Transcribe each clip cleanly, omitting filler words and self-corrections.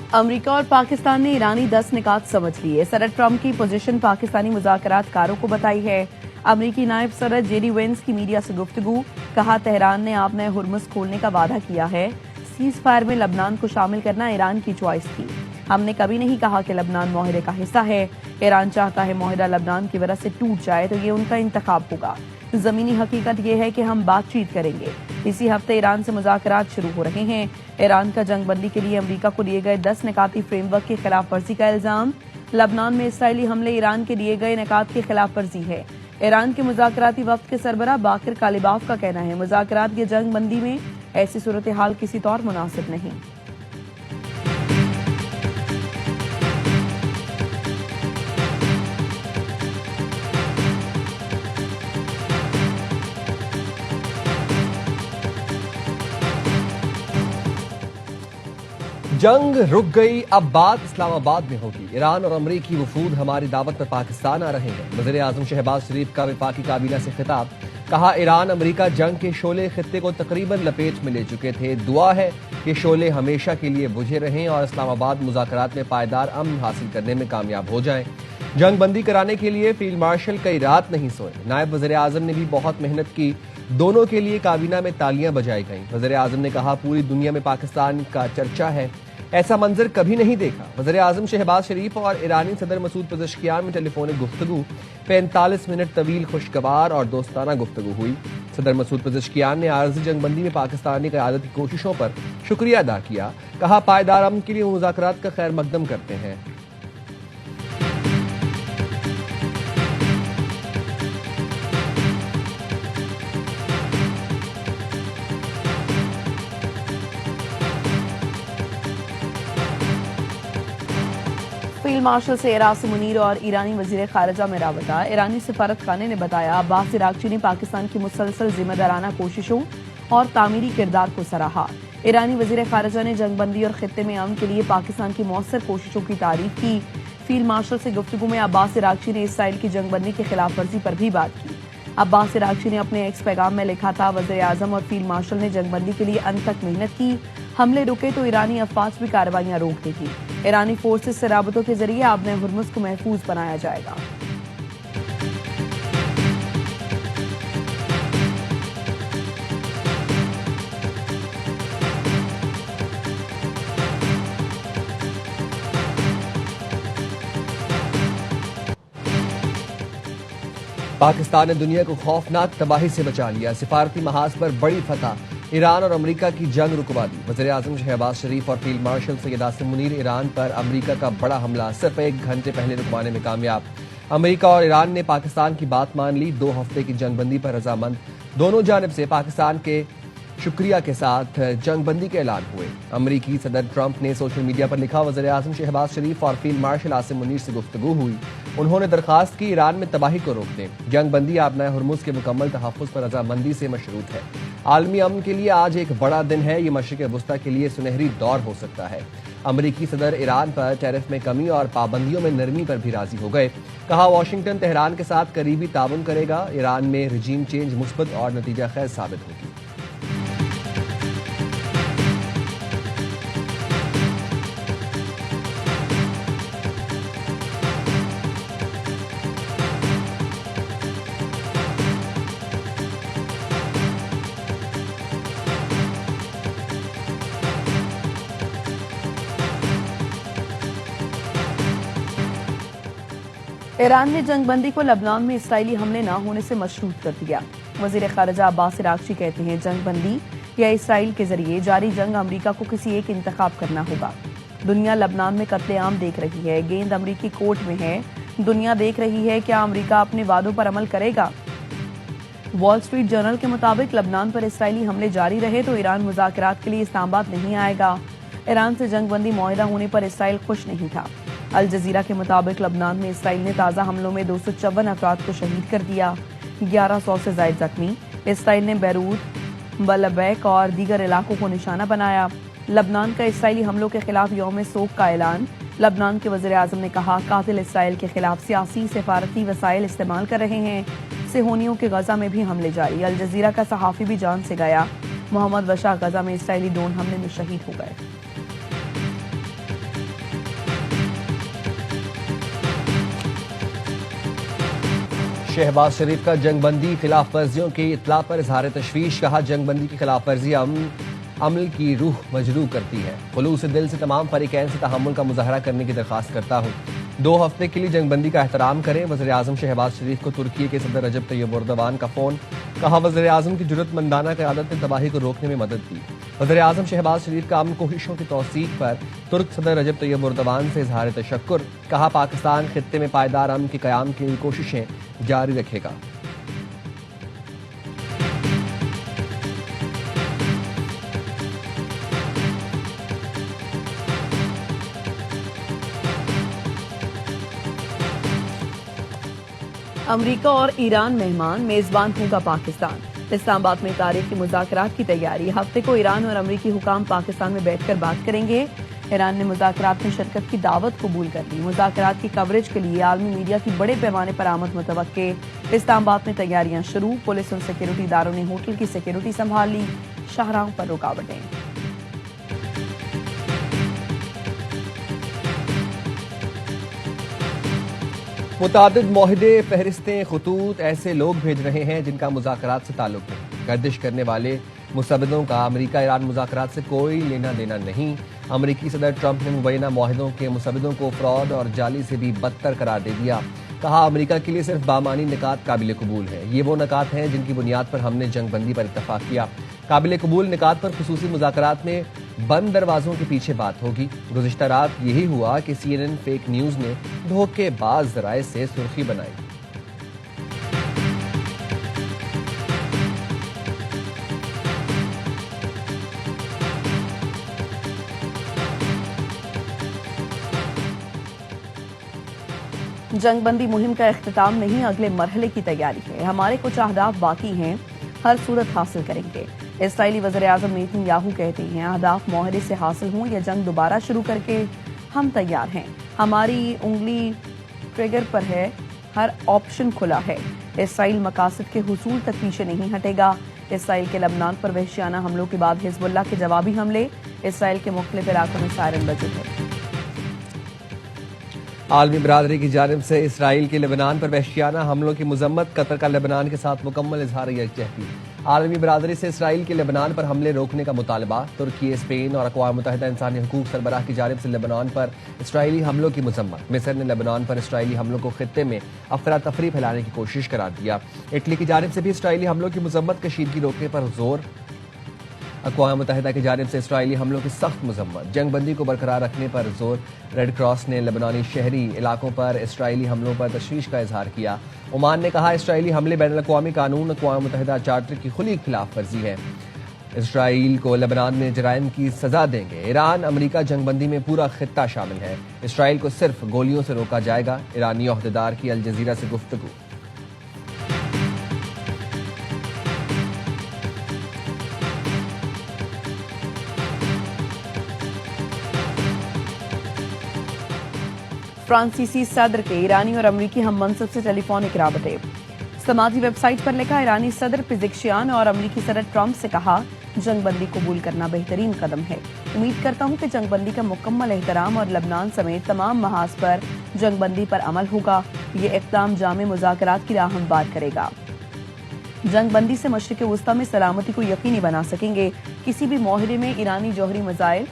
America और पाकिस्तान ने ईरानी 10 निकात समझ लिए। सदर ट्रंप की पोजीशन पाकिस्तानी मुज़ाकरातकारों को बताई है। अमेरिकी नायब सदर जेडी वेंस की मीडिया से गुफ्तगू, कहा तेहरान ने आपने हुर्मुज़ खोलने का वादा किया है। सीज फायर में लबनान को शामिल करना ईरान की चॉइस थी। हमने कभी नहीं कहा कि लबनान मुआहदे का हिस्सा है। ईरान चाहता है मुआहदा लबनान की वजह से टूट जाए तो ये उनका इंतखाब होगा। जमीनी हकीकत यह है कि हम बातचीत करेंगे। इसी हफ्ते ईरान से मुज़ाकरात शुरू हो रहे हैं। ईरान का जंगबंदी के लिए अमेरिका को दिए गए 10 निकाती फ्रेमवर्क की खिलाफ वर्जी का इल्जाम। लबनान में इसराइली हमले ईरान के दिए गए निकात की खिलाफ वर्जी है। ईरान के मुज़ाकराती वफ्द के सरबराह बाकिर कालिबाफ का कहना है मुज़ाकरात की जंगबंदी में ऐसी सूरत हाल किसी तौर मुनासिब नहीं। जंग रुक गई, अब बात इस्लामाबाद में होगी। ईरान और अमरीकी वफूद हमारी दावत पर पाकिस्तान आ रहे हैं। वज़ीर आज़म शहबाज शरीफ का वफाकी काबीना से खिताब, कहा ईरान अमरीका जंग के शोले खित्ते को तकरीबन लपेट में ले चुके थे। दुआ है कि शोले हमेशा के लिए बुझे रहें और इस्लामाबाद मुज़ाकरात में पायदार अमन हासिल करने में कामयाब हो जाएं। जंग बंदी कराने के लिए फील्ड मार्शल कई रात नहीं सोए। नायब वज़ीर आज़म ने भी बहुत मेहनत की। दोनों के लिए काबीना में तालियां बजाई गईं। वज़ीर आज़म ने कहा पूरी दुनिया में पाकिस्तान का चर्चा है, ऐसा मंजर कभी नहीं देखा। वज़ीर आज़म शहबाज शरीफ और ईरानी सदर मसूद पज़ेश्कियान में टेलीफोनिक गुफ्तगू 45 मिनट तवील, खुशगवार और दोस्ताना गुफ्तगू हुई। सदर मसूद पज़ेश्कियान ने आरज़ी जंगबंदी में पाकिस्तानी क़यादत की कोशिशों पर शुक्रिया अदा किया। कहा पायदार अमन के लिए मुज़ाकरात का खैर मकदम करते हैं। फील्ड मार्शल सैयद आसिम मुनीर और ईरानी वजीर खारजा में राबता। ईरानी सफारत खाने ने बताया अब्बास इराक़ची ने पाकिस्तान की मुसलसल जिम्मेदाराना कोशिशों और तामीरी किरदार को सराहा। ईरानी वजीर खारजा ने जंगबंदी और खित्ते में अमन के लिए पाकिस्तान की मौसर कोशिशों की तारीफ की। फील्ड मार्शल से गुफ्तगू में अब्बास इराक़ची ने इसराइल की जंगबंदी की खिलाफ वर्जी पर भी बात की। अब्बास इराक़ची ने अपने एक्स पैगाम में लिखा था वज़ीर आज़म और फील्ड मार्शल ने जंगबंदी के लिए अंत तक मेहनत की। हमले रुके तो ईरानी अफवाज भी कार्रवाइयां रोक देगी। ईरानी फोर्सेस से राबतों के जरिए आबने हुर्मुज़ को महफूज बनाया जाएगा। पाकिस्तान ने दुनिया को खौफनाक तबाही से बचा लिया। सिफारती महाज पर बड़ी फतह, ईरान और अमेरिका की जंग रुकवा दी। वज़ीर आज़म शहबाज शरीफ और field marshal Syed Asim Munir Iran पर अमेरिका का बड़ा हमला सिर्फ 1 घंटे पहले रुकवाने में कामयाब। अमेरिका और ईरान ने पाकिस्तान की बात मान ली। 2 हफ्ते की जंगबंदी पर रजामंद। दोनों जानिब से पाकिस्तान के शुक्रिया के साथ जंगबंदी के ऐलान हुए। अमरीकी सदर ट्रंप ने सोशल मीडिया पर लिखा वज़ीर आज़म शहबाज शरीफ और फील्ड मार्शल आसिम मुनीर से गुफ्तगू हुई। उन्होंने दरखास्त की ईरान में तबाही को रोक दें। जंगबंदी आबनाए हुर्मुज़ के मुकम्मल तहफ़्फ़ुज़ पर रजामंदी से मशरूत है। आलमी अमन के लिए आज एक बड़ा दिन है। ये मशरिक़ वुस्ता के लिए सुनहरी दौर हो सकता है। अमरीकी सदर ईरान पर टैरिफ में कमी और पाबंदियों में नरमी पर भी राजी हो गए। कहा वाशिंगटन तेहरान के साथ करीबी ताउन करेगा। ईरान में रजीम चेंज मुस्बत और नतीजा खैज साबित होगी। ईरान ने जंगबंदी को लबनान में इसराइली हमले न होने से मशरूत कर दिया। वज़ीर खारजा अब्बास इराक़ची कहते हैं जंगबंदी या इसराइल के जरिए जारी जंग अमेरिका को किसी एक इंतखाब करना होगा। दुनिया लबनान में कत्लेआम देख रही है। गेंद अमेरिकी कोर्ट में है। दुनिया देख रही है क्या अमेरिका अपने वादों पर अमल करेगा। वॉल स्ट्रीट जर्नल के मुताबिक लबनान पर इसराइली हमले जारी रहे तो ईरान मुज़ाकरात के लिए इस्लामाबाद नहीं आएगा। ईरान से जंगबंदी मुआहदा होने पर इसराइल खुश नहीं था। अल जजीरा के मुताबिक लबनान में इसराइल ने ताज़ा हमलों में 254 अफराद को शहीद कर दिया, 1100 से ज़ायद जख्मी। इसराइल ने बैरूत, बलबैक और दीगर इलाकों को निशाना बनाया। लबनान का इसराइली हमलों के खिलाफ यौम सोग का ऐलान। लबनान के वज़ीर आज़म ने कहा कातिल इसराइल के खिलाफ सियासी सिफारती वसाइल इस्तेमाल कर रहे हैं। सेहोनियों के गजा में भी हमले जारी। अल जजीरा का सहाफ़ी भी जान से गया। मोहम्मद वशा गजा में इसराइली ड्रोन हमले में शहीद हो गए। शहबाज शरीफ का जंगबंदी खिलाफ वर्जियों की इतला पर इजहार तशवीश। कहा, जंगबंदी की खिलाफ वर्जी अमल की रूह मजरूह करती है। खुलूस दिल से तमाम फरीकैन से तहम्मुल का मुजाहरा करने की दरख्वास्त करता हूँ। 2 हफ्ते के लिए जंगबंदी का एहतराम करें। वज़ीर आज़म शहबाज शरीफ को तुर्की के सदर रजब तैयब एर्दोगान का फोन। कहा, वज़ीर आज़म की जुर्रतमंदाना क़यादत ने तबाही को रोकने में मदद की। वज़ीर आज़म शहबाज शरीफ का अमन कोशिशों की तौसीक पर तुर्क सदर रजब तैयब एर्दोगान से इजहार तशक्कुर। कहा, पाकिस्तान खित्ते में पायदार अमन के क़याम की कोशिशें जारी रखेगा। अमरीका और ईरान मेहमान, मेजबान होगा पाकिस्तान। इस्लामाबाद में तारीखी मुज़ाकरात की तैयारी। हफ्ते को ईरान और अमरीकी हुकाम पाकिस्तान में बैठकर बात करेंगे। ईरान ने मुज़ाकरात में शिरकत की दावत कबूल कर ली। मुज़ाकरात की कवरेज के लिए आलमी मीडिया की बड़े पैमाने पर आमद मुतवक्के। इस्लामाबाद में तैयारियां शुरू। पुलिस और सिक्योरिटी इदारों ने होटल की सिक्योरिटी संभाल ली। शाहराहों पर रुकावटें। मुतादिद मुआहदे, फहरिस्तें, खतूत ऐसे लोग भेज रहे हैं जिनका मुज़ाकरात से ताल्लुक नहीं। गर्दिश करने वाले मुसब्बिदों का अमरीका ईरान मुज़ाकरात से कोई लेना देना नहीं। अमरीकी सदर ट्रंप ने मुबैना मुआहदों के मुसब्बिदों को फ्रॉड और जाली से भी बदतर करार दे दिया। कहा, अमरीका के लिए सिर्फ बामानी निकात काबिल कबूल है। ये वो निकात हैं जिनकी बुनियाद पर हमने जंगबंदी पर इत्तफाक किया। काबिल कबूल निकात पर खुसूसी मुज़ाकरात में बंद दरवाजों के पीछे बात होगी। गुज़िश्ता रात यही हुआ कि CNN फेक न्यूज़ ने धोखेबाज ज़राए से सुर्खी बनाई। जंगबंदी मुहिम का इख्तिताम नहीं, अगले मरहले की तैयारी है। हमारे कुछ अहदाफ बाकी हैं, हर सूरत हासिल करेंगे। इसराइली वज़ीर आज़म नेतन्याहू कहते हैं, अहदाफ मुआहदे से हासिल हों या जंग दोबारा शुरू करके हम तैयार हैं। हमारी उंगली ट्रिगर पर है, हर ऑप्शन खुला है। इसराइल मकासद के हुसूल तक पीछे नहीं हटेगा। इसराइल के लबनान पर वहशियाना हमलों के बाद हिजबुल्लाह के जवाबी हमले। इसराइल के मुख्तलिफ इलाकों में सायरन बजे है। आलमी बरादरी की जानिब से इसराइल के लेबनान पर वहशियाना हमलों की मजम्मत। कतर का लेबनान के साथ मुकम्मल इजहार यकजहती। आलमी बरादरी से इसराइल के लेबनान पर हमले रोकने का मुतालबा। तुर्की, स्पेन और अक़वाम मुत्तहिदा इंसानी हकूक़ सरबराह की जानिब से लेबनान पर इसराइली हमलों की मजम्मत। मिस्र ने लेबनान पर इसराइली हमलों को खित्ते में अफरा तफरी फैलाने की कोशिश करार दिया। इटली की जानिब से भी इसराइली हमलों की मजम्मत, कशीदगी रोकने पर जोर। अक़वाम मुत्तहिदा की जानिब से इसराइली हमलों की सख्त मजम्मत, जंगबंदी को बरकरार रखने पर जोर। रेड क्रॉस ने लेबनानी शहरी इलाकों पर इसराइली हमलों पर तशवीश का इजहार किया। ओमान ने कहा, इसराइली हमले बैनुल-अक़वामी कानून, अक़वाम मुत्तहिदा चार्टर की खुली खिलाफ वर्जी है। इसराइल को लेबनान में जराइम की सजा देंगे। ईरान, अमरीका जंगबंदी में पूरा खित्ता शामिल है। इसराइल को सिर्फ गोलियों से रोका जाएगा। ईरानी ओहदेदार की अल जजीरा से गुफ्तगू। फ्रांसीसी सदर के ईरानी और अमरीकी हम मनसब से टेलीफोनिक राबते। समाजी वेबसाइट पर लिखा, ईरानी सदर पिज़ेक्शियान और अमरीकी सदर ट्रंप से कहा, जंगबंदी कबूल करना बेहतरीन कदम है। उम्मीद करता हूं कि जंगबंदी का मुकम्मल एहतराम और लबनान समेत तमाम महाज पर जंगबंदी पर अमल होगा। ये इक़दाम जामे मुज़ाकरात की राह हमवार करेगा। जंगबंदी से मशरिक़ वुस्ता में सलामती को यकीनी बना सकेंगे। किसी भी मुआहदे में ईरानी जौहरी मिसाइल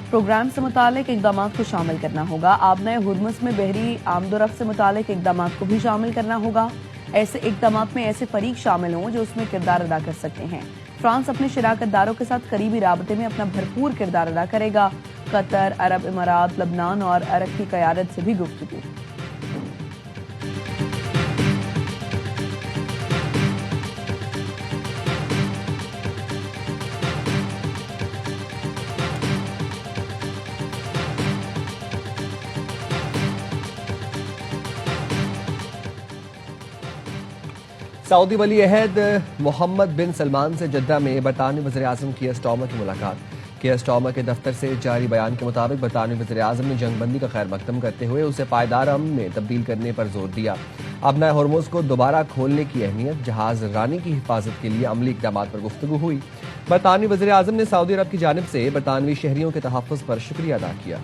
प्रोग्राम से मुतालिक इक़दाम को शामिल करना होगा। आबनाए हुर्मुज़ में बहरी आमदोरफ्त से मुतालिक इक़दाम को भी शामिल करना होगा। ऐसे इक़दाम में ऐसे फरीक शामिल हों जो उसमें किरदार अदा कर सकते हैं। फ्रांस अपने शराकतदारों के साथ करीबी राबते में अपना भरपूर किरदार अदा करेगा। कतर, अरब इमारात, लबनान और अरब की क़यादत से भी गुफ्तगू। सऊदी वली अहद मोहम्मद बिन सलमान से जद्दा में बरतानवी वज़ीर आज़म कीयर स्टार्मर की मुलाकात। कीयर स्टार्मर के दफ्तर से जारी बयान के मुताबिक बरतानवी वज़ीर आज़म ने जंगबंदी का खैर मकदम करते हुए उसे पायदार अमन में तब्दील करने पर जोर दिया। आबनाए हुर्मुज़ को दोबारा खोलने की अहमियत, जहाज रानी की हिफाजत के लिए अमली इक़दामात पर गुफ्तगू हुई। बरतानवी वज़ीर आज़म ने सऊदी अरब की जानिब से बरतानवी शहरियों के तहफ़्फ़ुज़ पर शुक्रिया अदा किया।